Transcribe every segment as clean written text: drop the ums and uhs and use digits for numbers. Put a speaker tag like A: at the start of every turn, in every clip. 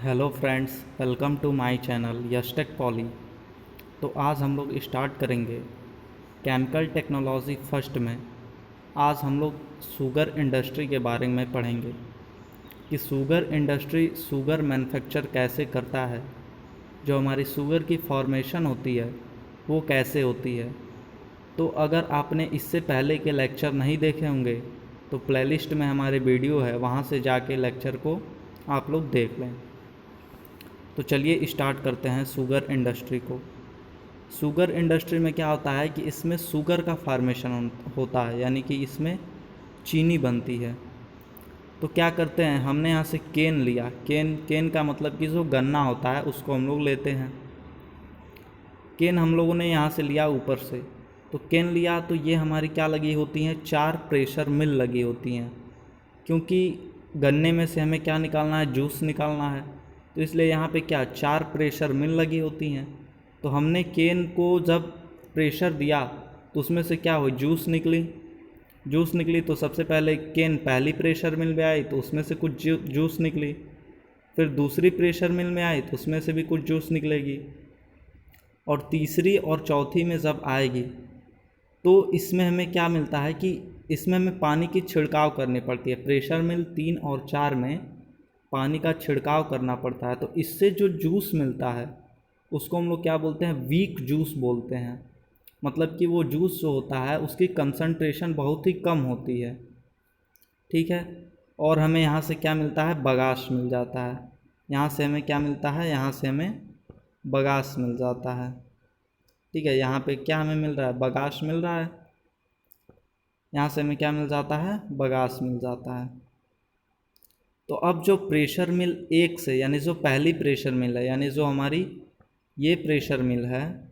A: Hello friends, welcome to my channel Yashtech poly. तो आज हम लोग स्टार्ट करेंगे केमिकल टेक्नोलॉजी फर्स्ट में। आज हम लोग शुगर इंडस्ट्री के बारे में पढ़ेंगे कि शुगर इंडस्ट्री शुगर मैन्युफैक्चर कैसे करता है, जो हमारी शुगर की फॉर्मेशन होती है वो कैसे होती है। तो अगर आपने इससे पहले के लेक्चर नहीं देखे होंगे तो प्लेलिस्ट में हमारे वीडियो है, वहाँ से जाके लेक्चर को आप लोग देख लें। तो चलिए स्टार्ट करते हैं शुगर इंडस्ट्री को। शुगर इंडस्ट्री में क्या होता है कि इसमें शुगर का फार्मेशन होता है, यानी कि इसमें चीनी बनती है। तो क्या करते हैं, हमने यहाँ से केन लिया। केन का मतलब कि जो गन्ना होता है उसको हम लोग लेते हैं। केन हम लोगों ने यहाँ से लिया ऊपर से, तो केन लिया तो ये हमारी क्या लगी होती हैं, 4 प्रेशर मिल लगी होती हैं, क्योंकि गन्ने में से हमें क्या निकालना है, जूस निकालना है। तो इसलिए यहाँ पे क्या 4 प्रेशर मिल लगी होती हैं। तो हमने केन को जब प्रेशर दिया तो उसमें से क्या हुई, जूस निकली। जूस निकली तो सबसे पहले केन पहली प्रेशर मिल में आई तो उसमें से कुछ जूस निकली। फिर दूसरी प्रेशर मिल में आई तो उसमें से भी कुछ जूस निकलेगी। और तीसरी और चौथी में जब आएगी तो इसमें हमें क्या मिलता है कि इसमें हमें पानी की छिड़काव करनी पड़ती है। प्रेशर मिल 3 और 4 में पानी का छिड़काव करना पड़ता है। तो इससे जो जूस मिलता है उसको हम लोग क्या बोलते हैं, वीक जूस बोलते हैं। मतलब कि वो जूस जो होता है उसकी कंसंट्रेशन बहुत ही कम होती है। ठीक है। और हमें यहाँ से क्या मिलता है, बगास मिल जाता है। यहाँ से हमें क्या मिलता है, यहाँ से हमें बगास मिल जाता है। ठीक है, यहाँ पे क्या हमें मिल रहा है, बगास मिल रहा है। यहाँ से हमें क्या मिल जाता है, बगास मिल जाता है। तो अब जो प्रेशर मिल 1 से, यानी जो पहली प्रेशर मिल है, यानी जो हमारी ये प्रेशर मिल है,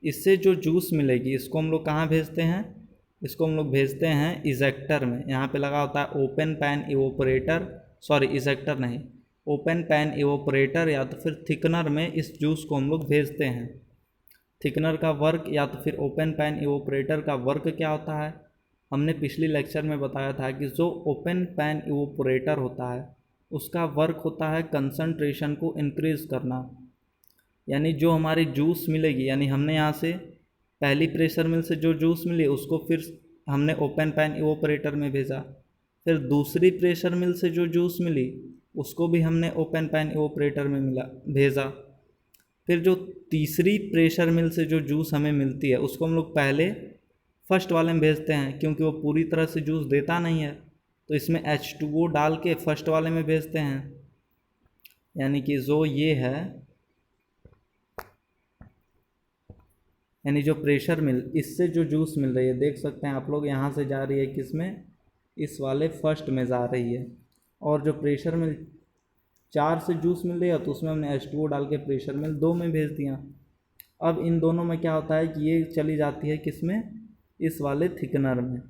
A: इससे जो जूस मिलेगी इसको हम लोग कहाँ भेजते हैं, इसको हम लोग भेजते हैं इजेक्टर में। यहाँ पे लगा होता है open pan evaporator, sorry ejector नहीं, ओपन पैन इवोपरेटर या तो फिर थिकनर में इस जूस को हम लोग भेजते हैं। थिकनर का वर्क या तो फिर ओपन पैन इवोपरेटर का वर्क क्या होता है, हमने पिछली लेक्चर में बताया था कि जो ओपन पैन इवोपरेटर होता है उसका वर्क होता है कंसंट्रेशन को इंक्रीज़ करना। यानी जो हमारी जूस मिलेगी, यानी हमने यहाँ से पहली प्रेशर मिल से जो जूस मिली उसको फिर हमने ओपन पैन इवोपरेटर में भेजा। फिर दूसरी प्रेशर मिल से जो जूस मिली उसको भी हमने ओपन पैन इवोपरेटर में भेजा। फिर जो तीसरी प्रेशर मिल से जो जूस हमें मिलती है उसको हम लोग पहले फर्स्ट वाले में भेजते हैं, क्योंकि वो पूरी तरह से जूस देता नहीं है। तो इसमें H2O डाल के फर्स्ट वाले में भेजते हैं। यानी कि जो ये है, यानी जो प्रेशर मिल इससे जो जूस मिल रही है, देख सकते हैं आप लोग, यहाँ से जा रही है किसमें, इस वाले फर्स्ट में जा रही है। और जो प्रेशर मिल 4 से जूस मिल रही है तो उसमें हमने H2O डाल के प्रेशर मिल 2 में भेज दिया। अब इन दोनों में क्या होता है कि ये चली जाती है किसमें, इस वाले थिकनर में।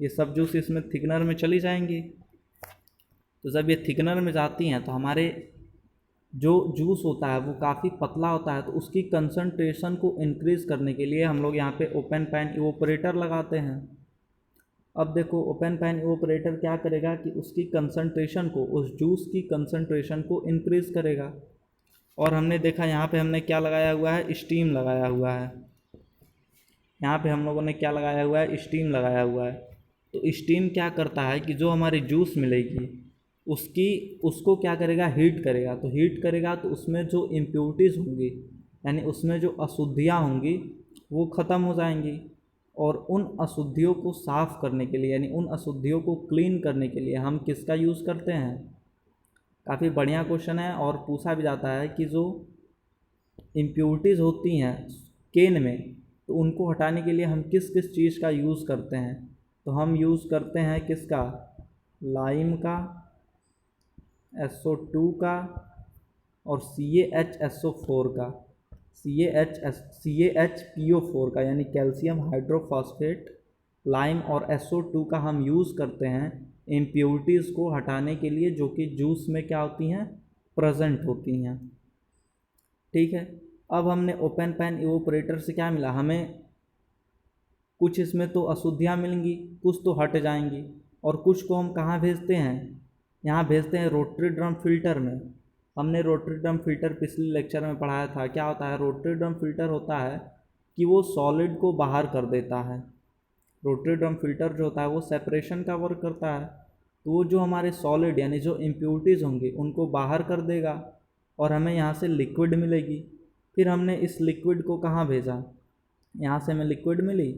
A: ये सब जूस इसमें थिकनर में चली जाएंगी। तो जब ये थिकनर में जाती हैं तो हमारे जो जूस होता है वो काफ़ी पतला होता है। तो उसकी कंसंट्रेशन को इंक्रीज़ करने के लिए हम लोग यहाँ पे ओपन पैन इवोपरेटर लगाते हैं। अब देखो ओपन पैन इवोपरेटर क्या करेगा कि उसकी कंसंट्रेशन को, उस जूस की कंसंट्रेशन को इंक्रीज़ करेगा। और हमने देखा यहाँ पे हमने क्या लगाया हुआ है, स्टीम लगाया हुआ है। यहाँ पे हम लोगों ने क्या लगाया हुआ है, स्टीम लगाया हुआ है। तो स्टीम क्या करता है कि जो हमारी जूस मिलेगी उसको क्या करेगा, हीट करेगा। तो हीट करेगा तो उसमें जो इम्प्योरिटीज़ होंगी, यानी उसमें जो अशुद्धियाँ होंगी वो ख़त्म हो जाएंगी। और उन अशुद्धियों को साफ़ करने के लिए, यानी उन अशुद्धियों को क्लीन करने के लिए हम किसका यूज़ करते हैं। काफ़ी बढ़िया क्वेश्चन है और पूछा भी जाता है कि जो इम्प्योरिटीज़ होती हैं केन में, तो उनको हटाने के लिए हम किस किस चीज़ का यूज़ करते हैं। तो हम यूज़ करते हैं किसका, लाइम का, SO2 का और CaHSO4 का, CaHPO4 का, यानी कैल्शियम हाइड्रोफॉस्फेट, लाइम और SO2 का हम यूज़ करते हैं इम्प्योरिटीज़ को हटाने के लिए, जो कि जूस में क्या होती हैं, प्रेजेंट होती हैं। ठीक है। अब हमने ओपन पैन इवोपरेटर से क्या मिला, हमें कुछ इसमें तो अशुद्धियाँ मिलेंगी, कुछ तो हट जाएंगी। और कुछ को हम कहाँ भेजते हैं, यहाँ भेजते हैं रोटरी ड्रम फिल्टर में। हमने रोटरी ड्रम फिल्टर पिछले लेक्चर में पढ़ाया था। क्या होता है रोटरी ड्रम फिल्टर? होता है कि वो सॉलिड को बाहर कर देता है। रोटरी ड्रम फिल्टर जो होता है वो सेपरेशन का वर्क करता है। तो वो जो हमारे सॉलिड यानी जो इम्प्योरिटीज़ होंगे उनको बाहर कर देगा और हमें यहाँ से लिक्विड मिलेगी। फिर हमने इस लिक्विड को कहाँ भेजा? यहाँ से हमें लिक्विड मिली,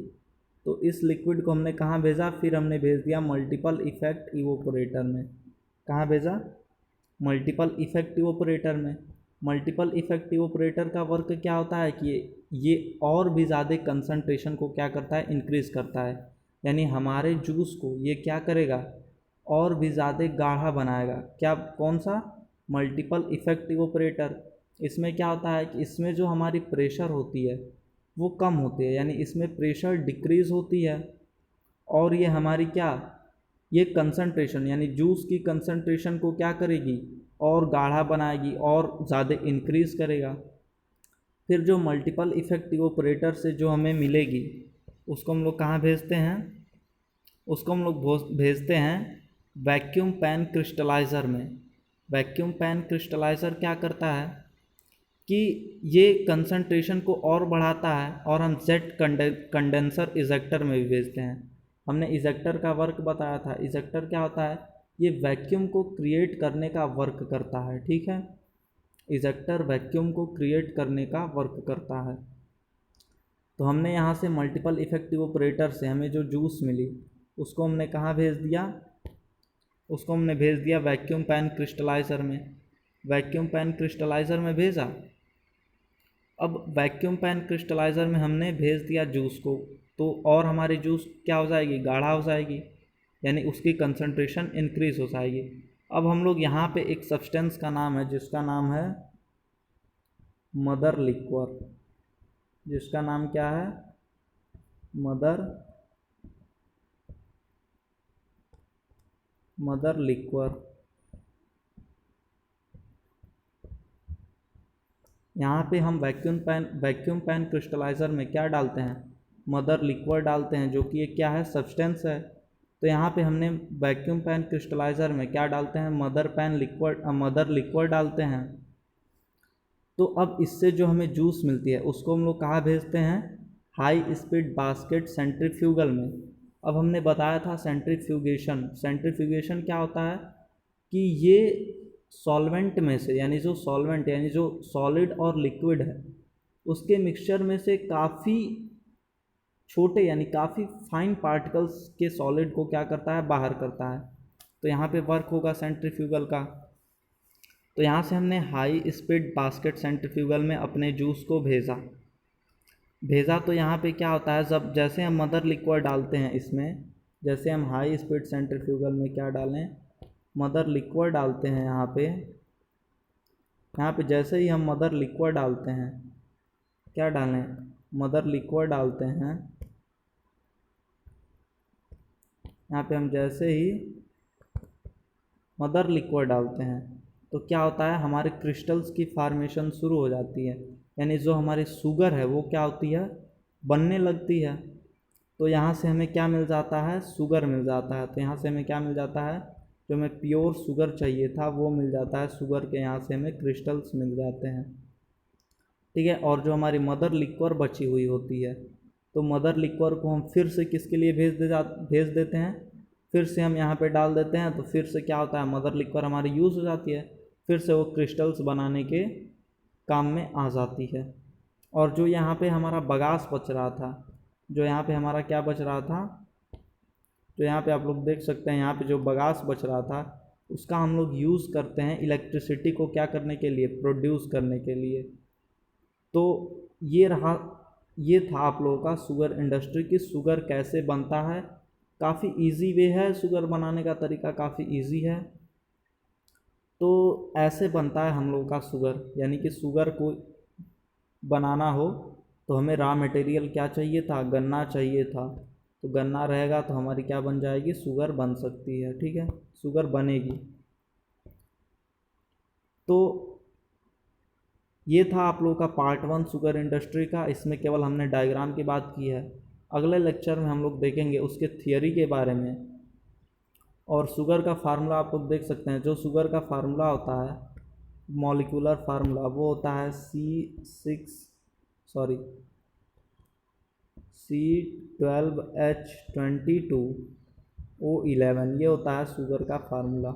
A: तो इस लिक्विड को हमने कहाँ भेजा? फिर हमने भेज दिया मल्टीपल इफेक्ट इवोपोरेटर में। कहाँ भेजा? मल्टीपल इफेक्ट इवोपोरेटर में। मल्टीपल इफेक्ट इवोपोरेटर का वर्क क्या होता है कि ये और भी ज़्यादा कंसंट्रेशन को क्या करता है? इंक्रीज़ करता है। यानी हमारे जूस को ये क्या करेगा? और भी ज़्यादा गाढ़ा बनाएगा। क्या? कौन सा? Multiple effect evaporator. इसमें क्या होता है कि इसमें जो हमारी प्रेशर होती है वो कम होती है, यानी इसमें प्रेशर डिक्रीज़ होती है और ये हमारी क्या, ये कंसंट्रेशन यानी जूस की कंसंट्रेशन को क्या करेगी? और गाढ़ा बनाएगी और ज़्यादा इंक्रीज़ करेगा। फिर जो मल्टीपल इफेक्ट इवोपोरेटर से जो हमें मिलेगी उसको हम लोग कहाँ भेजते हैं? उसको हम लोग भेजते हैं वैक्यूम पैन क्रिस्टलाइज़र में। वैक्यूम पैन क्रिस्टलाइज़र क्या करता है कि ये कंसंट्रेशन को और बढ़ाता है और हम जेट कंडेंसर इजेक्टर में भी भेजते हैं। हमने इजेक्टर का वर्क बताया था। इजेक्टर क्या होता है? ये वैक्यूम को क्रिएट करने का वर्क करता है। ठीक है, इजेक्टर वैक्यूम को क्रिएट करने का वर्क करता है। तो हमने यहाँ से मल्टीपल इफेक्ट इवोपोरेटर से हमें जो जूस मिली उसको हमने कहाँ भेज दिया? उसको हमने भेज दिया वैक्यूम पैन क्रिस्टलाइज़र में। वैक्यूम पैन क्रिस्टलाइज़र में भेजा। अब वैक्यूम पैन क्रिस्टलाइज़र में हमने भेज दिया जूस को, तो और हमारी जूस क्या हो जाएगी? गाढ़ा हो जाएगी, यानी उसकी कंसंट्रेशन इंक्रीज़ हो जाएगी। अब हम लोग यहाँ पे एक सब्सटेंस का नाम है जिसका नाम है मदर लिक्वर। जिसका नाम क्या है? Mother liquor. यहाँ पे हम वैक्यूम पैन क्रिस्टलाइज़र में क्या डालते हैं? मदर लिक्वर डालते हैं, जो कि ये क्या है? सब्सटेंस है। तो यहाँ पे हमने वैक्यूम पैन क्रिस्टलाइज़र में क्या डालते हैं? मदर लिक्वर डालते हैं। तो अब इससे जो हमें जूस मिलती है उसको हम लोग कहाँ भेजते हैं? हाई स्पीड बास्केट सेंट्रीफ्यूगल में। अब हमने बताया था सेंट्रीफ्यूगेशन क्या होता है कि ये सॉल्वेंट में से यानी जो सॉलिड और लिक्विड है उसके मिक्सचर में से काफ़ी छोटे यानी काफ़ी फाइन पार्टिकल्स के सॉलिड को क्या करता है? बाहर करता है। तो यहाँ पे वर्क होगा सेंट्रीफ्यूगल का। तो यहाँ से हमने हाई स्पीड बास्केट सेंट्रीफ्यूगल में अपने जूस को भेजा तो यहाँ पे क्या होता है? जैसे हम मदर लिक्वर डालते हैं इसमें, जैसे हम हाई स्पीड सेंट्रीफ्यूगल में क्या डालें? मदर लिक्वर डालते हैं। यहाँ पे जैसे ही हम मदर लिक्वर डालते हैं, क्या डालें? मदर लिक्वर डालते हैं। यहाँ पे हम जैसे ही मदर लिक्वर डालते हैं तो क्या होता है? हमारे क्रिस्टल्स की फार्मेशन शुरू हो जाती है, यानी जो हमारी शुगर है वो क्या होती है? बनने लगती है। तो यहाँ से हमें क्या मिल जाता है? शुगर मिल जाता है। तो यहाँ से हमें क्या मिल जाता है? जो हमें प्योर शुगर चाहिए था वो मिल जाता है। शुगर के यहाँ से हमें क्रिस्टल्स मिल जाते हैं। ठीक है, और जो हमारी मदर लिक्वर बची हुई होती है, तो मदर लिक्वर को हम फिर से किसके लिए भेज देते हैं? फिर से हम यहाँ पे डाल देते हैं। तो फिर से क्या होता है? मदर लिक्वर हमारी यूज़ हो जाती है, फिर से वो क्रिस्टल्स बनाने के काम में आ जाती है। और जो यहाँ पे हमारा बगास बच रहा था, जो यहाँ पे हमारा क्या बच रहा था, जो यहाँ पे आप लोग देख सकते हैं, यहाँ पे जो बगास बच रहा था उसका हम लोग यूज़ करते हैं इलेक्ट्रिसिटी को क्या करने के लिए? प्रोड्यूस करने के लिए। तो ये था आप लोगों का शुगर इंडस्ट्री की शुगर कैसे बनता है। काफ़ी इजी वे है, शुगर बनाने का तरीका काफ़ी इजी है। तो ऐसे बनता है हम लोगों का शुगर, यानी कि शुगर को बनाना हो तो हमें रॉ मटेरियल क्या चाहिए था? गन्ना चाहिए था। तो गन्ना रहेगा तो हमारी क्या बन जाएगी? शुगर बन सकती है। ठीक है, शुगर बनेगी। तो ये था आप लोगों का पार्ट 1 शुगर इंडस्ट्री का। इसमें केवल हमने डायग्राम की बात की है। अगले लेक्चर में हम लोग देखेंगे उसके थियरी के बारे में। और शुगर का फार्मूला आप लोग देख सकते हैं। जो शुगर का फार्मूला होता है मॉलिक्यूलर फार्मूला वो होता है C12H22O11, ये होता है शुगर का फार्मूला।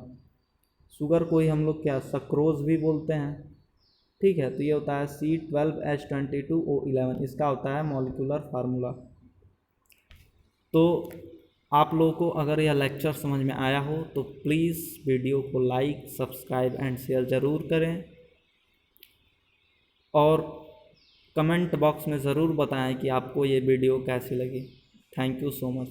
A: शुगर को ही हम लोग क्या सक्रोज भी बोलते हैं, ठीक है। तो ये होता है C12H22O11, इसका होता है मॉलिक्यूलर फार्मूला। तो आप लोगों को अगर यह लेक्चर समझ में आया हो तो प्लीज़ वीडियो को लाइक, सब्सक्राइब एंड शेयर ज़रूर करें, और कमेंट बॉक्स में ज़रूर बताएं कि आपको ये वीडियो कैसी लगी। Thank you so much.